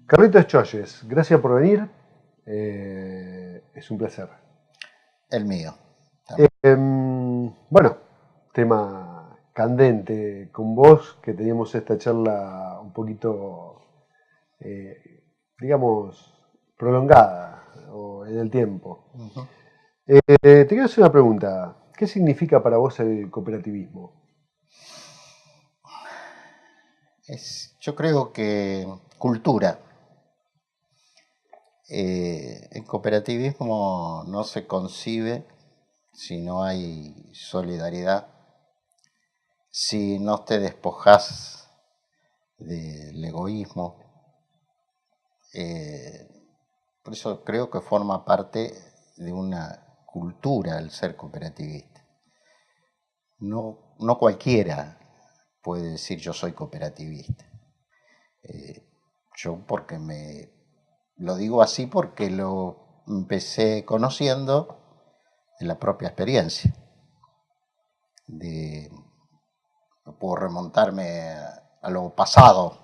Carlitos Choyes, gracias por venir. Es un placer. El mío. Bueno, tema candente con vos, que teníamos esta charla un poquito, digamos, prolongada o en el tiempo. Uh-huh. Te quiero hacer una pregunta. ¿Qué significa para vos el cooperativismo? Yo creo que cultura. El cooperativismo no se concibe si no hay solidaridad, si no te despojas del egoísmo. Por eso creo que forma parte de una cultura el ser cooperativista. No cualquiera puede decir yo soy cooperativista. Yo lo digo así porque lo empecé conociendo en la propia experiencia. Puedo remontarme a lo pasado,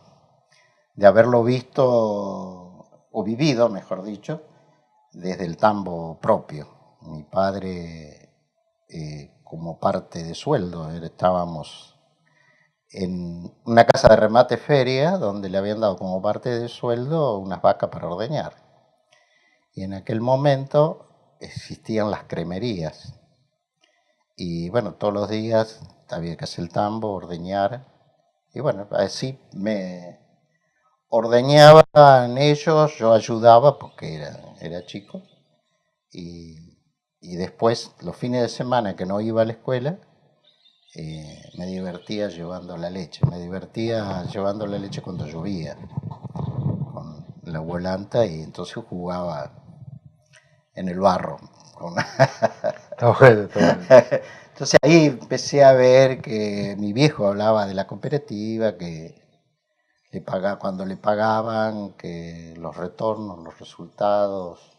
de haberlo visto o vivido, mejor dicho, desde el tambo propio. Mi padre, como parte de sueldo, estábamos en una casa de remate feria donde le habían dado como parte de sueldo unas vacas para ordeñar. Y en aquel momento existían las cremerías. Y bueno, todos los días había que hacer el tambo, ordeñar. Y bueno, así me ordeñaban ellos, yo ayudaba porque era chico. Y después, los fines de semana que no iba a la escuela, me divertía llevando la leche. Me divertía llevando la leche cuando llovía, con la volanta, y entonces jugaba en el barro. Está bueno, está bueno. Entonces ahí empecé a ver que mi viejo hablaba de la cooperativa, que cuando le pagaban, que los retornos, los resultados,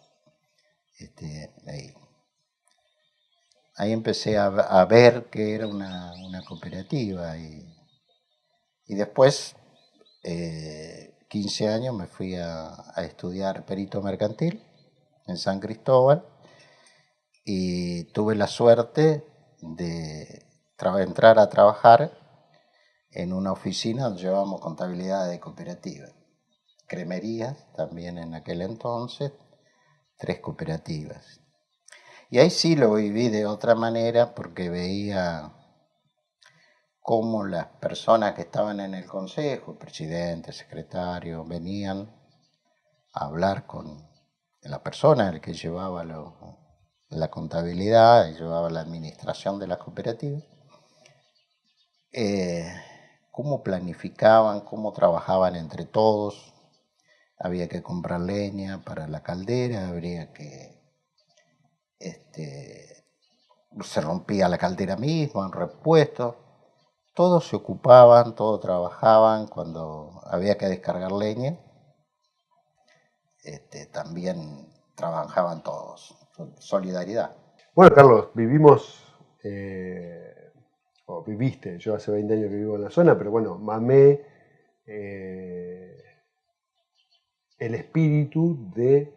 ahí empecé a ver que era una cooperativa y después, 15 años, me fui a estudiar perito mercantil en San Cristóbal y tuve la suerte de entrar a trabajar en una oficina donde llevábamos contabilidad de cooperativa, cremerías también en aquel entonces, 3 cooperativas. Y ahí sí lo viví de otra manera porque veía cómo las personas que estaban en el consejo, presidente, secretario, venían a hablar con la persona el que llevaba la contabilidad y llevaba la administración de las cooperativas, cómo planificaban, cómo trabajaban entre todos. Había que comprar leña para la caldera, habría que se rompía la caldera misma, en repuesto. Todos se ocupaban, todos trabajaban. Cuando había que descargar leña, también trabajaban todos. Solidaridad. Bueno, Carlos, vivimos o viviste, yo hace 20 años que vivo en la zona, pero bueno, mamé el espíritu de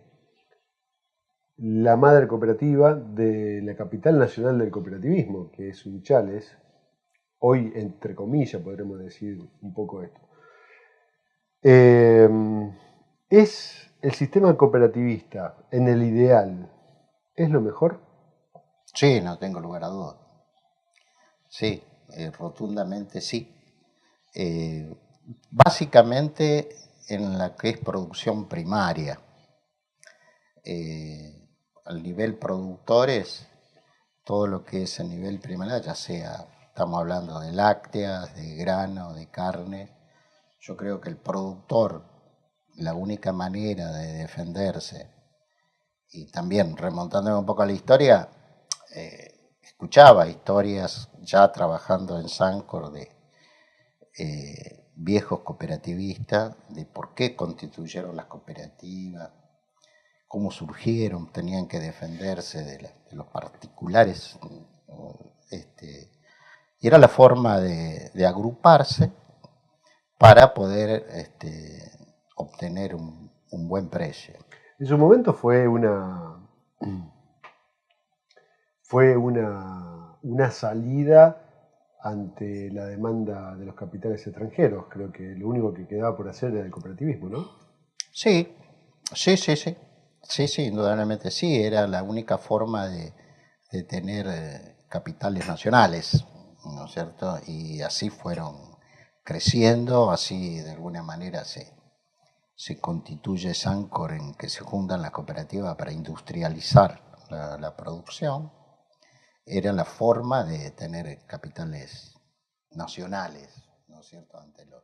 la madre cooperativa de la capital nacional del cooperativismo, que es Sunchales. Hoy, entre comillas, podremos decir un poco esto. ¿Es el sistema cooperativista en el ideal, es lo mejor? Sí, no tengo lugar a dudas. Sí, rotundamente sí. Eh, Básicamente en la que es producción primaria. Al nivel productores, todo lo que es a nivel primario, ya sea, estamos hablando de lácteas, de grano, de carne, yo creo que el productor, la única manera de defenderse, y también remontándome un poco a la historia, escuchaba historias ya trabajando en Sancor de viejos cooperativistas, de por qué constituyeron las cooperativas, cómo surgieron, tenían que defenderse de los particulares, y era la forma de agruparse para poder obtener un buen precio. En su momento fue una salida ante la demanda de los capitales extranjeros. Creo que lo único que quedaba por hacer era el cooperativismo, ¿no? Sí, sí, sí, sí. Sí, sí, indudablemente sí, era la única forma de tener capitales nacionales, ¿no es cierto? Y así fueron creciendo, así de alguna manera se constituye Sancor en que se juntan las cooperativas para industrializar la producción. Era la forma de tener capitales nacionales, ¿no es cierto?, ante los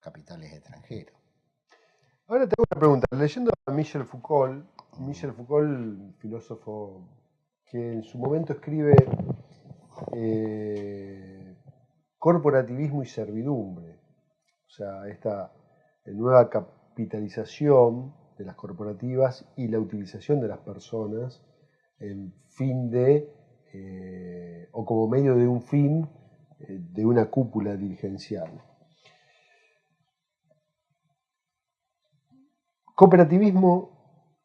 capitales extranjeros. Ahora te hago una pregunta. Leyendo a Michel Foucault, filósofo que en su momento escribe eh, corporativismo y servidumbre, o sea, esta nueva capitalización de las corporativas y la utilización de las personas en fin de, o como medio de un fin, de una cúpula dirigencial. ¿Cooperativismo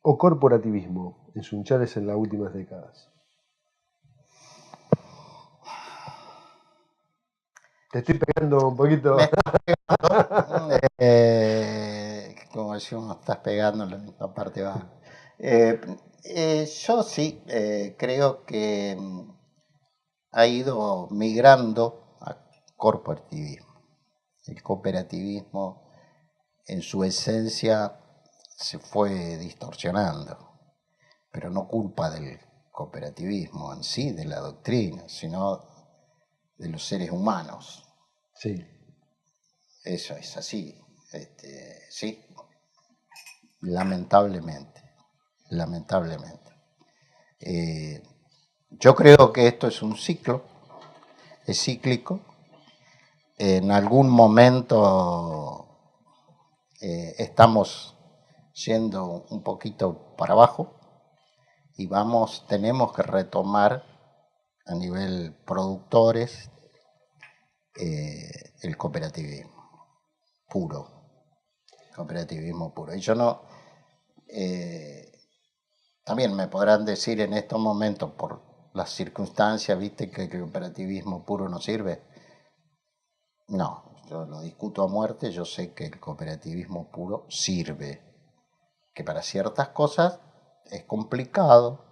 o corporativismo en Sunchales en las últimas décadas? Te estoy pegando un poquito. Me estás pegando, como decimos, estás pegando en la misma parte baja. Yo sí creo que ha ido migrando a corporativismo. El cooperativismo en su esencia se fue distorsionando, pero no culpa del cooperativismo en sí, de la doctrina, sino de los seres humanos. Sí. Eso es así, sí, lamentablemente, lamentablemente. Yo creo que esto es un ciclo, es cíclico. En algún momento estamos yendo un poquito para abajo y tenemos que retomar a nivel productores el cooperativismo puro. Y yo no, también me podrán decir en estos momentos, por las circunstancias, viste, que el cooperativismo puro no sirve. No, yo lo discuto a muerte, yo sé que el cooperativismo puro sirve, que para ciertas cosas es complicado,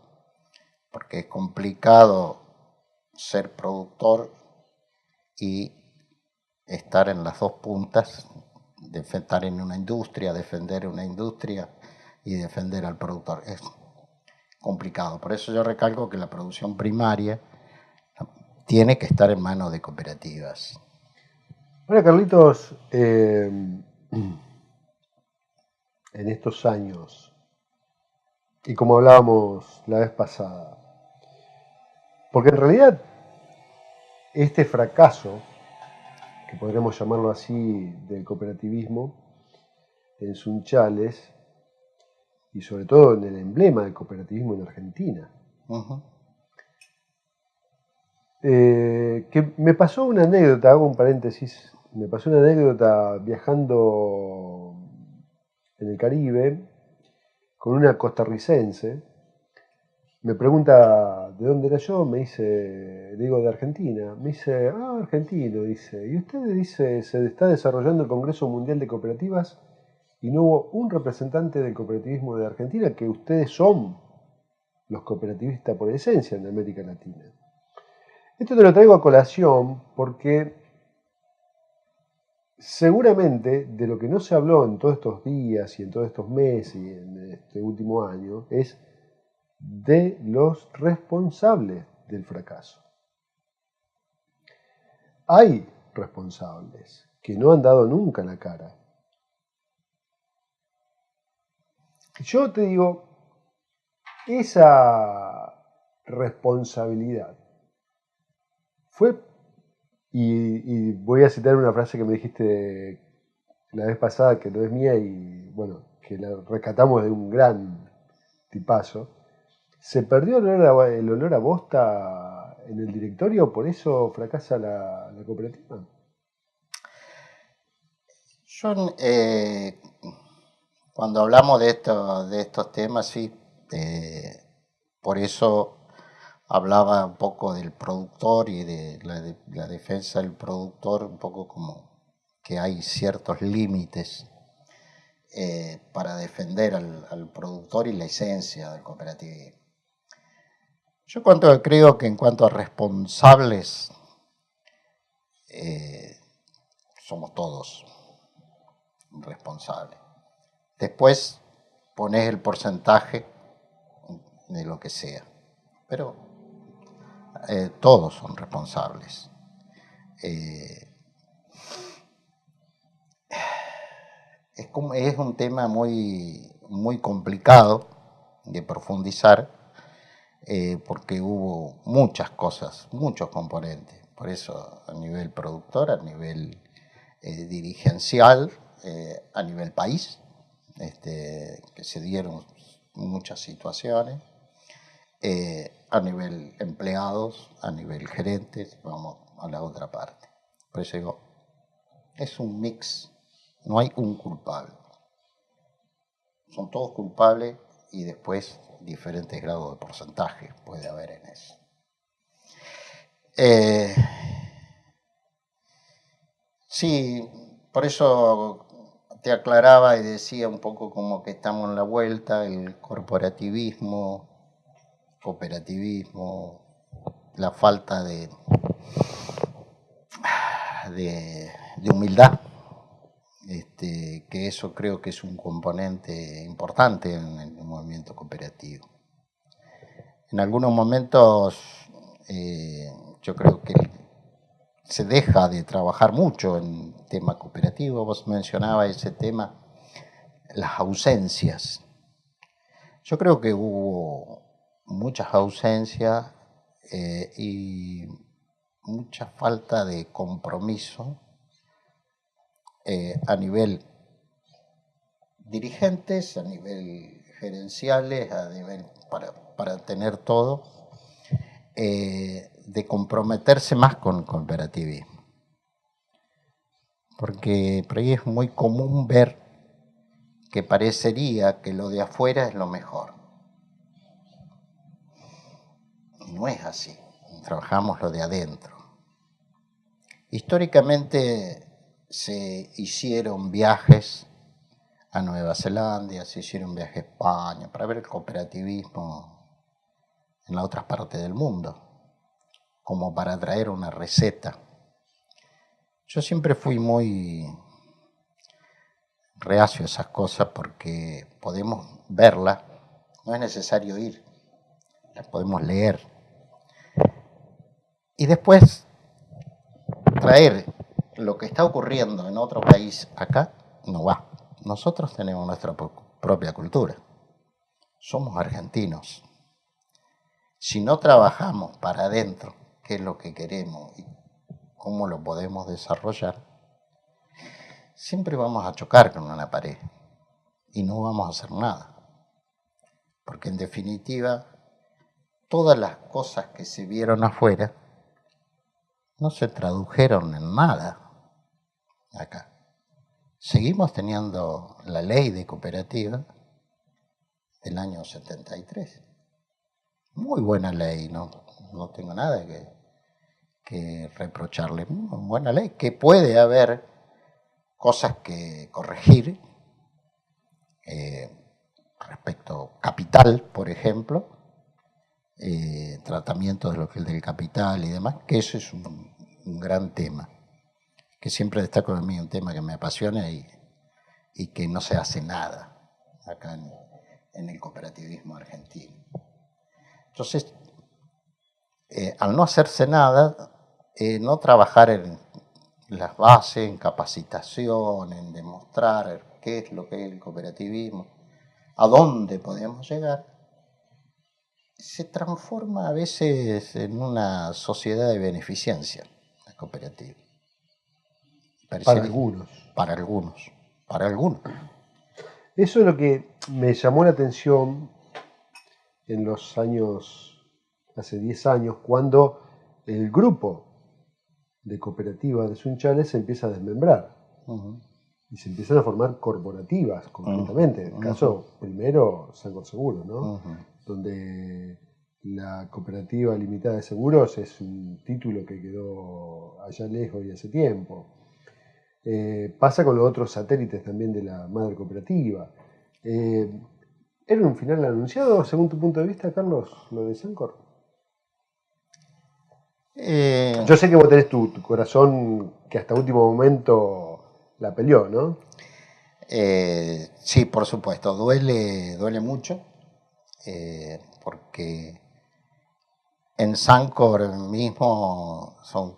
porque es complicado ser productor y estar en las dos puntas, estar en una industria, defender una industria y defender al productor. Es complicado. Por eso yo recalco que la producción primaria tiene que estar en manos de cooperativas. Ahora, Carlitos, en estos años, y como hablábamos la vez pasada, porque en realidad este fracaso, que podríamos llamarlo así, del cooperativismo en Sunchales, y sobre todo en el emblema del cooperativismo en Argentina, Que me pasó una anécdota, hago un paréntesis, me pasó una anécdota viajando en el Caribe con una costarricense. Me pregunta de dónde era yo, me dice, le digo de Argentina. Me dice, ah, argentino, dice. Y ustedes, dice, se está desarrollando el Congreso Mundial de Cooperativas y no hubo un representante del cooperativismo de Argentina, que ustedes son los cooperativistas por esencia en América Latina. Esto te lo traigo a colación porque seguramente de lo que no se habló en todos estos días y en todos estos meses y en este último año es de los responsables del fracaso. Hay responsables que no han dado nunca la cara. Yo te digo, esa responsabilidad fue, y voy a citar una frase que me dijiste la vez pasada, que no es mía y bueno, que la rescatamos de un gran tipazo. ¿Se perdió el olor a bosta en el directorio? ¿Por eso fracasa la cooperativa? Yo, cuando hablamos de estos temas, sí, por eso hablaba un poco del productor y de la defensa del productor, un poco como que hay ciertos límites para defender al productor y la esencia del cooperativismo. Yo creo que en cuanto a responsables, somos todos responsables. Después pones el porcentaje de lo que sea, pero todos son responsables. Es un tema muy complicado de profundizar, porque hubo muchas cosas, muchos componentes. Por eso a nivel productor, a nivel dirigencial, a nivel país, que se dieron muchas situaciones, a nivel empleados, a nivel gerentes, vamos a la otra parte. Por eso digo, es un mix, no hay un culpable. Son todos culpables y después diferentes grados de porcentaje puede haber en eso. Sí, por eso te aclaraba y decía un poco como que estamos en la vuelta, el corporativismo, cooperativismo, la falta de humildad, que eso creo que es un componente importante en el movimiento cooperativo. En algunos momentos yo creo que se deja de trabajar mucho en tema cooperativo. Vos mencionabas ese tema, las ausencias. Yo creo que hubo muchas ausencias y mucha falta de compromiso a nivel dirigentes, a nivel gerenciales, a nivel para tener todo, de comprometerse más con el cooperativismo. Porque por ahí es muy común ver que parecería que lo de afuera es lo mejor. Y no es así, trabajamos lo de adentro. Históricamente se hicieron viajes a Nueva Zelanda, se hicieron viajes a España para ver el cooperativismo en las otras partes del mundo, como para traer una receta. Yo siempre fui muy reacio a esas cosas porque podemos verlas, no es necesario ir, las podemos leer. Y después traer lo que está ocurriendo en otro país acá, no va. Nosotros tenemos nuestra propia cultura. Somos argentinos. Si no trabajamos para adentro, qué es lo que queremos y cómo lo podemos desarrollar, siempre vamos a chocar con una pared y no vamos a hacer nada. Porque en definitiva, todas las cosas que se vieron afuera no se tradujeron en nada acá. Seguimos teniendo la ley de cooperativa del año 73. Muy buena ley, no tengo nada que reprocharle. Muy buena ley, que puede haber cosas que corregir respecto capital, por ejemplo, tratamiento de lo que es del capital y demás, que eso es un gran tema, que siempre destaco en mí, un tema que me apasiona y que no se hace nada acá en el cooperativismo argentino. Entonces, al no hacerse nada, no trabajar en las bases, en capacitación, en demostrar qué es lo que es el cooperativismo, a dónde podemos llegar, se transforma a veces en una sociedad de beneficencia, la cooperativa. Para algunos. Para algunos. Eso es lo que me llamó la atención en los años, hace 10 años, cuando el grupo de cooperativas de Sunchales se empieza a desmembrar. Y se empiezan a formar corporativas completamente. En el caso primero, Sancor Seguros, ¿no? Donde la cooperativa limitada de seguros es un título que quedó allá lejos y hace tiempo. Pasa con los otros satélites también de la madre cooperativa. ¿Era un final anunciado, según tu punto de vista, Carlos, lo de Sancor? Yo sé que vos tenés tu corazón que hasta último momento la peleó, ¿no? Sí, por supuesto, duele mucho, porque en Sancor mismo son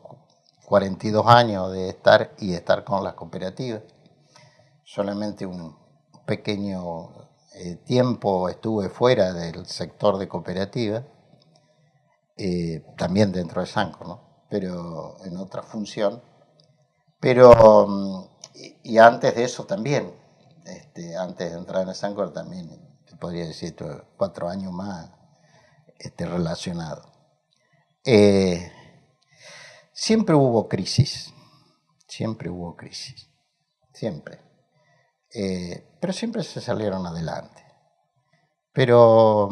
42 años de estar con las cooperativas. Solamente un pequeño tiempo estuve fuera del sector de cooperativas, también dentro de Sancor, ¿no? Pero en otra función. Pero, y antes de eso también, antes de entrar en Sancor también, te podría decir, 4 años más relacionado. Siempre hubo crisis, siempre. Pero siempre se salieron adelante. Pero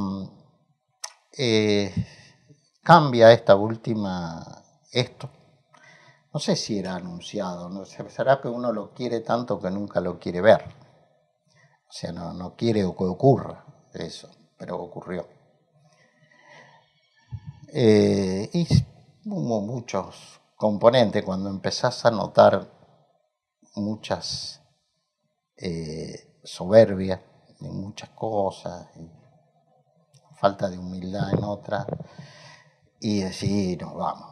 cambia esta última, no sé si era anunciado, no sé, será que uno lo quiere tanto que nunca lo quiere ver. O sea, no quiere que ocurra eso, pero ocurrió. Y hubo muchos componentes cuando empezás a notar muchas soberbias en muchas cosas, y falta de humildad en otras, y decir, nos vamos.